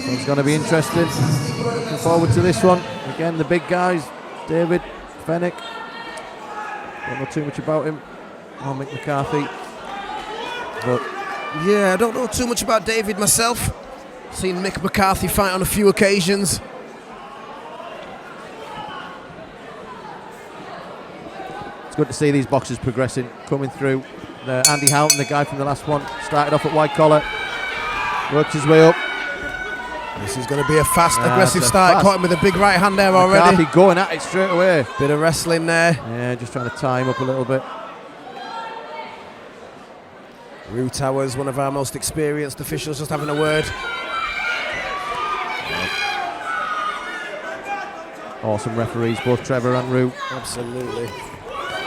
It's going to be interesting. Looking forward to this one. Again, the big guys, David, Fenech. Don't know too much about him. Or Mick McCarthy. But yeah, I don't know too much about David myself. Seen Mick McCarthy fight on a few occasions. it's good to see these boxers progressing, coming through. Andy Houghton, the guy from the last one, started off at white collar, worked his way up. This is going to be a fast, aggressive start. Caught him with a big right hand there McCarthy already. going at it straight away. Bit of wrestling there. Yeah, just trying to tie him up a little bit. Rue Towers, one of our most experienced officials, just having a word. Awesome referees, both Trevor and Rue. Absolutely.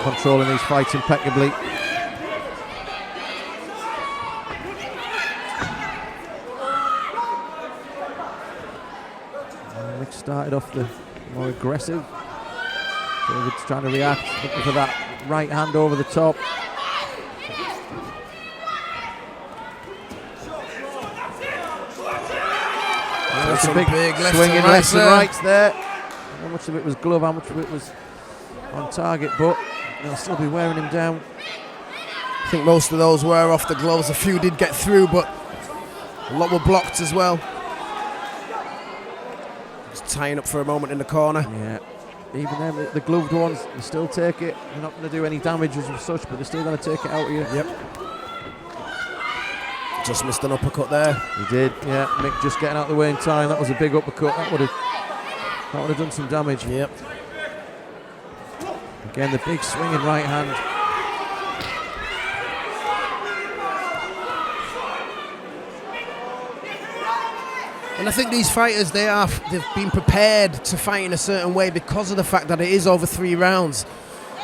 Controlling these fights impeccably. Mick started off the more aggressive. David's trying to react, looking for that right hand over the top. That's a big left swinging and lefts and rights there. How much of it was glove, how much of it was on target, but they'll still be wearing him down. I think most of those were off the gloves. A few did get through, but a lot were blocked as well. Just tying up for a moment in the corner. Yeah, even them, the gloved ones, they still take it. They're not going to do any damage as such, but they're still going to take it out of you. Yep. Just missed an uppercut there. He did, yeah. Mick just getting out of the way in time. That was a big uppercut. That would have done some damage. Yep. Again, the big swinging right hand. And I think these fighters, they've been prepared to fight in a certain way because of the fact that it is over 3 rounds.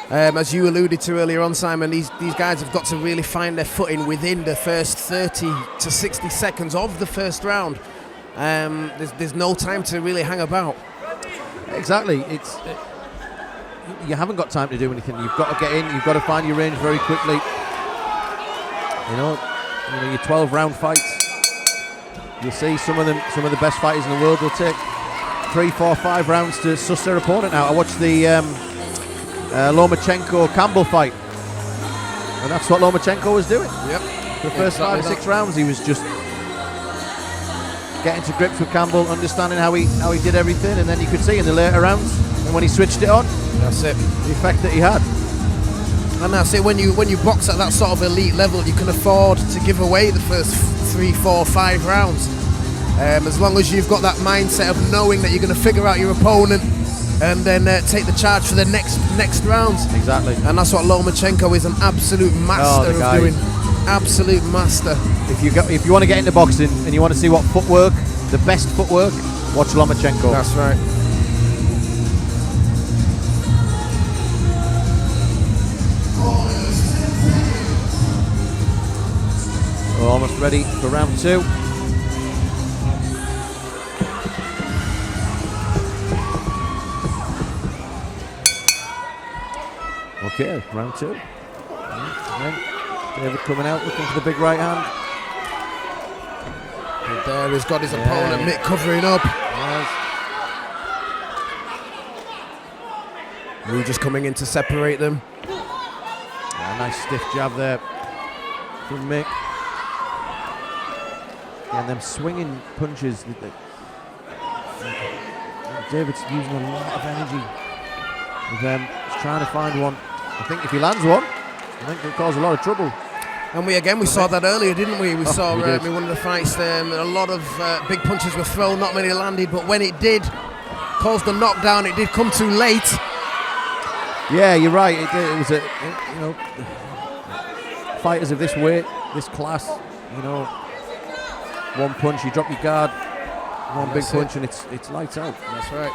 As you alluded to earlier on, Simon, these guys have got to really find their footing within the first 30 to 60 seconds of the first round. There's no time to really hang about. Exactly. You haven't got time to do anything. You've got to get in. You've got to find your range very quickly. You know your 12-round fights. You'll see some of the best fighters in the world will take 3, 4, 5 rounds to suss their opponent out. I watched the Lomachenko-Campbell fight, and that's what Lomachenko was doing. Yep. The first 5 or 6 rounds, he was just getting to grips with Campbell, understanding how he did everything, and then you could see in the later rounds, and when he switched it on, that's it. The effect that he had. And that's it. When you box at that sort of elite level, you can afford to give away the first 3, 4, 5 rounds. As long as you've got that mindset of knowing that you're going to figure out your opponent and then take the charge for the next rounds. Exactly. And that's what Lomachenko is, an absolute master of doing. Absolute master. If you want to get into boxing and you want to see what footwork, the best footwork, watch Lomachenko. That's right. We're almost ready for round 2. Okay, round 2. And then David coming out, looking for the big right hand. And there he's got his opponent, Mick, covering up. Rue just coming in to separate them. Yeah, nice stiff jab there from Mick. And them swinging punches. David's using a lot of energy with them. He's trying to find one. I think if he lands one, I think it'll cause a lot of trouble. And we saw that earlier, didn't we? We saw we in one of the fights, a lot of big punches were thrown, not many landed, but when it did, caused the knockdown, it did come too late. Yeah, you're right. It was fighters of this weight, this class, one punch, you drop your guard, one big punch, and it's lights out. That's right.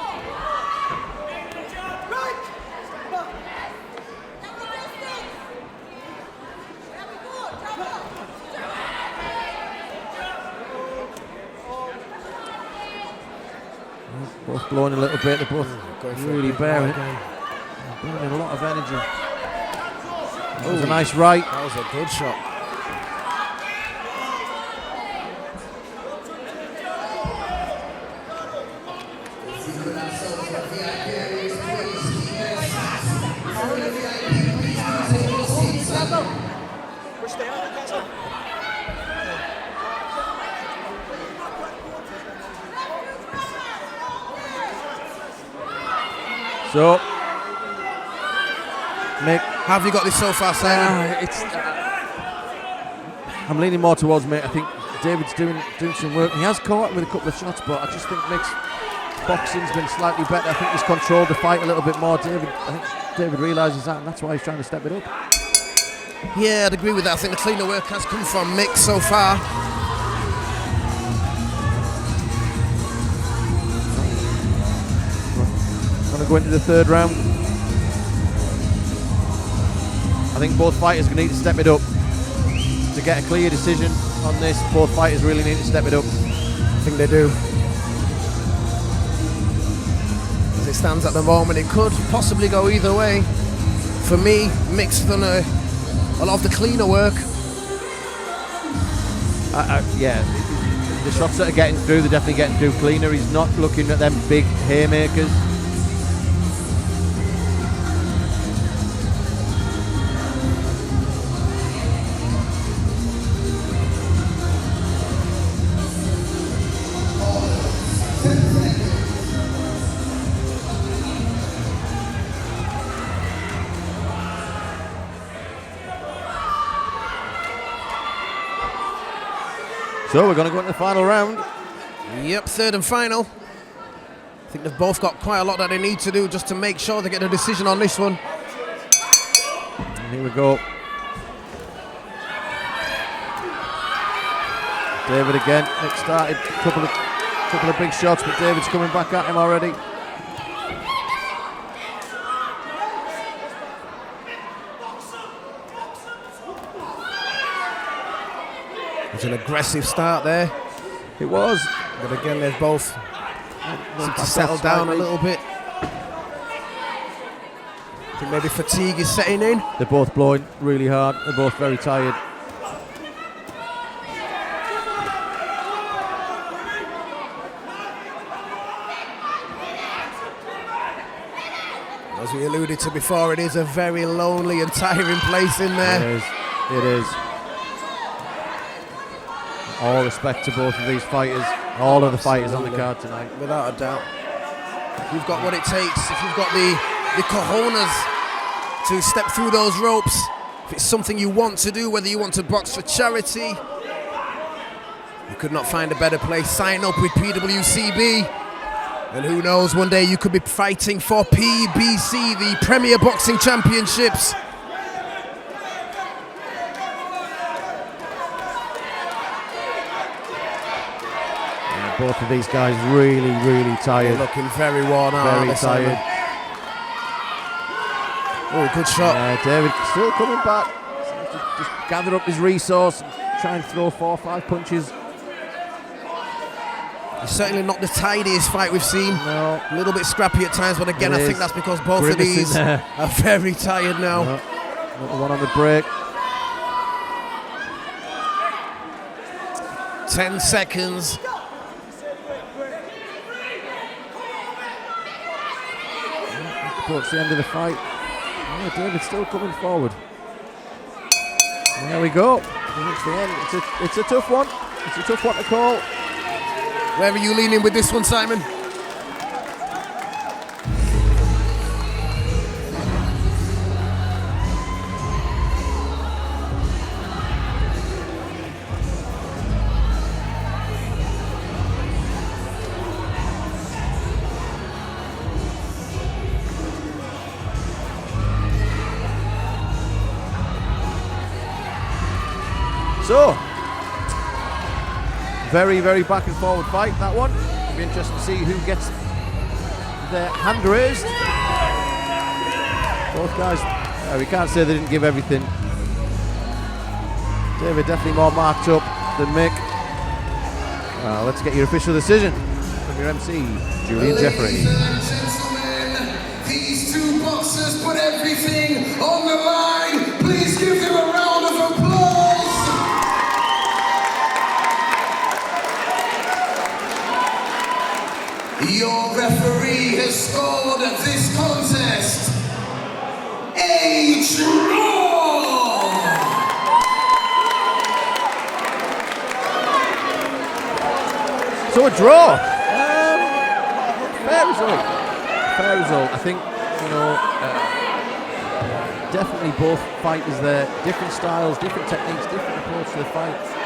Both blowing a little bit, they're both really burning a lot of energy. That was a nice right. That was a good shot. So, Mick, How have you got this so far, Simon? I'm leaning more towards Mick. I think David's doing some work. He has caught with a couple of shots, but I just think Mick's boxing's been slightly better. I think he's controlled the fight a little bit more. I think David realises that, and that's why he's trying to step it up. Yeah, I'd agree with that. I think the cleaner work has come from Mick so far. Going to go into the third round. I think both fighters are going to need to step it up to get a clear decision on this. Both fighters really need to step it up. I think they do. As it stands at the moment, it could possibly go either way. For me, Mick's done a lot of the cleaner work. Yeah, the shots that are getting through, they're definitely getting through cleaner. He's not looking at them big haymakers. So we're going to go into the final round. Yep, third and final. I think they've both got quite a lot that they need to do just to make sure they get a decision on this one. And here we go. David again. Nick started a couple of big shots, but David's coming back at him already. It's an aggressive start there. It was. But again, they've both seem to settle down a little bit. I think maybe fatigue is setting in. They're both blowing really hard. They're both very tired. As we alluded to before, it is a very lonely and tiring place in there. It is. It is. All respect to both of these fighters. All of the fighters on the card tonight. Without a doubt. If you've got what it takes, if you've got the cojones to step through those ropes, if it's something you want to do, whether you want to box for charity, you could not find a better place. Sign up with PWCB. And who knows, one day you could be fighting for PBC, the Premier Boxing Championships. Both of these guys really, really tired. They're looking very worn out. Very tired. Oh, good shot. David still coming back. Just gather up his resource, try and throw 4 or 5 punches. It's certainly not the tidiest fight we've seen. No. A little bit scrappy at times, but again, I think that's because both of these are very tired now. No. Another one on the break. 10 seconds. Towards the end of the fight. Oh, David's still coming forward. And there we go. It's the end. It's a tough one. It's a tough one to call. Where are you leaning with this one, Simon? So, very, very back and forward fight, that one. It'll be interesting to see who gets their hand raised. Both guys, we can't say they didn't give everything. David definitely more marked up than Mick. Let's get your official decision from your MC, Julian Jeffrey. Ladies and gentlemen, these two boxers put everything on the line. Please give them a round of applause. Your referee has scored this contest a draw. So a draw. Fair result. Fair result. I think, definitely both fighters there. Different styles, different techniques, different approach to the fight.